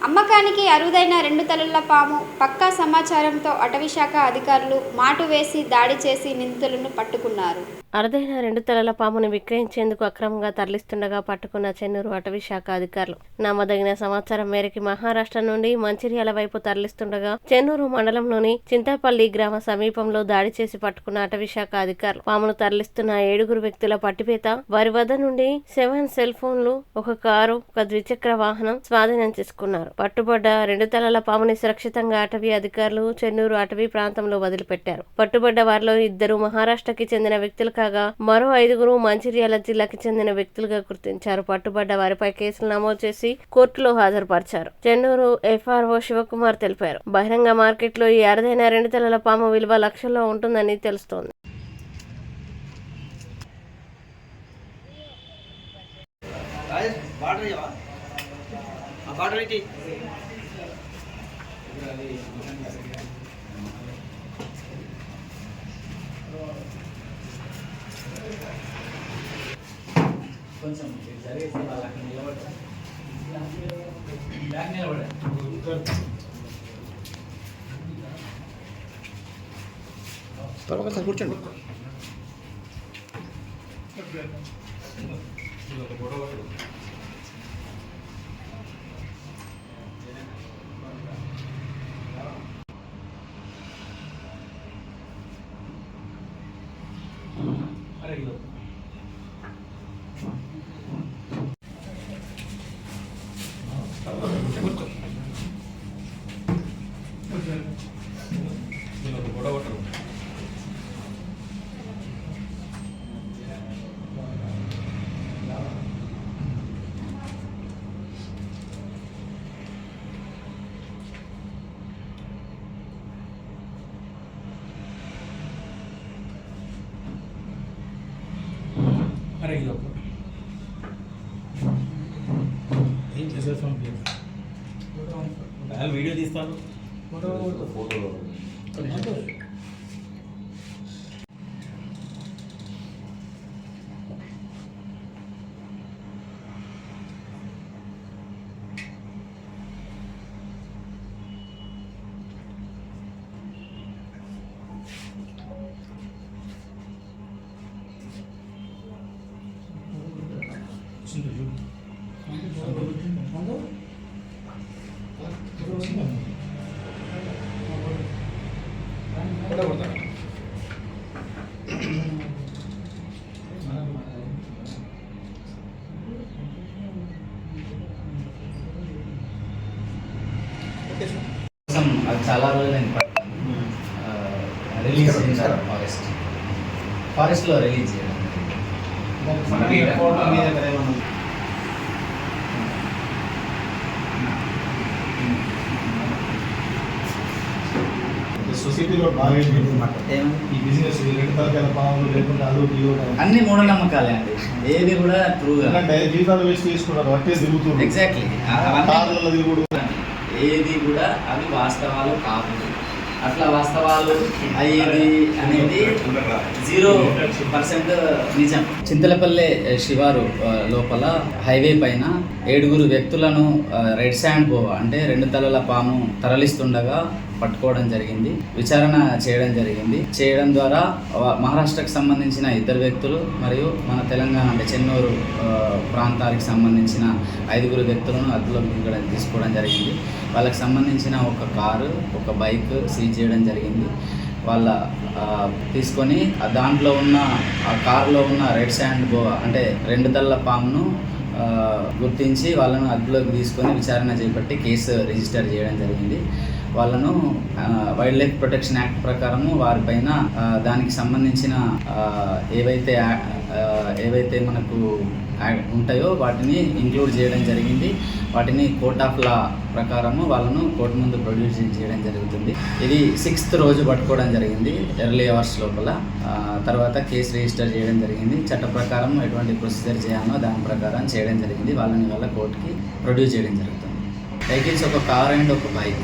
అమ్మకానికి అరుదైన 2 తలల పాము పక్కా సమాచారంతో అటవీశాఖ అధికారులు మాటు వేసి దాడి చేసి నిందితులను పట్టుకున్నారు. అరుదైన 2 తలల పామును విక్రయించేందుకు అక్రమంగా తరలిస్తుండగా పట్టుకున్న చెన్నూరు అటవీశాఖ అధికారులు. నమ్మదగిన సమాచారం మేరకు మహారాష్ట్ర నుండి మంచిర్యాల వైపు తరలిస్తుండగా చెన్నూరు మండలంలోని చింతపల్లి గ్రామ సమీపంలో దాడి చేసి పట్టుకున్న అటవీశాఖ అధికారులు. పామును తరలిస్తున్న 7 వ్యక్తుల పట్టిపేత, వారి వద్ద నుండి 7 సెల్ ఫోన్లు, ఒక కారు, ఒక ద్విచక్ర వాహనం స్వాధీనం చేసుకున్నారు. పట్టుబడ్డ 2 తలల పాముని సురక్షితంగా అటవీ అధికారులు చెన్నూరు అటవీ ప్రాంతంలో వదిలిపెట్టారు. పట్టుబడ్డ వారిలో 2 మహారాష్ట్రకి చెందిన వ్యక్తులు కాగా మరో 5 మంచిర్యాల జిల్లాకి చెందిన వ్యక్తులుగా గుర్తించారు. పట్టుబడ్డ వారిపై కేసులు నమోదు చేసి కోర్టులో హాజరుపరిచారు. చెన్నూరు ఎఫ్ఆర్ఓ శివకుమార్ తెలిపారు. బహిరంగ మార్కెట్లో ఈ అరుదైన 2 తలల పాము విలువ లక్షల్లో ఉంటుందని తెలుస్తోంది. కొంచెం జరిగేసి వాళ్ళకి నిలబడతారు బ్యాగ్ నిలబడారు. తర్వాత కూర్చోండి. ఏం చేసేస్తాం? వీడియో తీస్తాను. ఫోటో అది చాలా రోజులు నేను రిలీజ్ చేశారు. ఫారెస్ట్లో రిలీజ్ చేయడం. సొసైటీలో బాగా ఈ బిజినెస్ 2 తలకాయల పాములు లేకుండా అన్ని మూఢనమ్మకాలే అండి. ఏది కూడా ట్రూగా జీతాలు వేస్ట్ చేసుకున్నారు. అట్టే తిరుగుతుంది. ఎగ్జాక్ట్లీ ఏది కూడా అవి వాస్తవాలు కాదు. అట్లా వాస్తవాలు అయ్యేది అనేది 0% నిజం. చింతలపల్లె శివారు లోపల హైవే పైన 7 వ్యక్తులను రెడ్ శాండ్ గోవా అంటే 2 తలల పాము తరలిస్తుండగా పట్టుకోవడం జరిగింది. విచారణ చేయడం ద్వారా మహారాష్ట్రకు సంబంధించిన 2 వ్యక్తులు మరియు మన తెలంగాణ అంటే చెన్నూరు ప్రాంతానికి సంబంధించిన 5 వ్యక్తులను అదుపులోకి తీసుకోవడం జరిగింది. వాళ్ళకి సంబంధించిన ఒక కారు, ఒక బైక్ సీజ్ చేయడం జరిగింది. వాళ్ళ తీసుకొని దాంట్లో ఉన్న ఆ కారులో ఉన్న రెడ్ శాండ్ గోవా అంటే 2 తలల పామును గుర్తించి వాళ్ళను అదుపులోకి తీసుకొని విచారణ చేపట్టి కేసు రిజిస్టర్ చేయడం జరిగింది. వాళ్ళను వైల్డ్ లైఫ్ ప్రొటెక్షన్ యాక్ట్ ప్రకారము వారిపైన దానికి సంబంధించిన ఏవైతే మనకు ఉంటాయో వాటిని ఇంక్లూడ్ చేయడం జరిగింది. వాటిని కోర్ట్ ఆఫ్ లా ప్రకారము వాళ్ళను కోర్టు ముందు ప్రొడ్యూస్ చేయడం జరుగుతుంది. ఇది 6th రోజు పట్టుకోవడం జరిగింది ఎర్లీ అవర్స్ లోపల. తర్వాత కేసు రిజిస్టర్ చేయడం జరిగింది. చట్ట ప్రకారం ఎటువంటి ప్రొసీజర్ చేయాలో దాని ప్రకారం చేయడం జరిగింది. వాళ్ళని వాళ్ళ కోర్టుకి ప్రొడ్యూస్ చేయడం జరుగుతుంది. వెహికల్స్ ఒక కార్ అండ్ ఒక బైక్.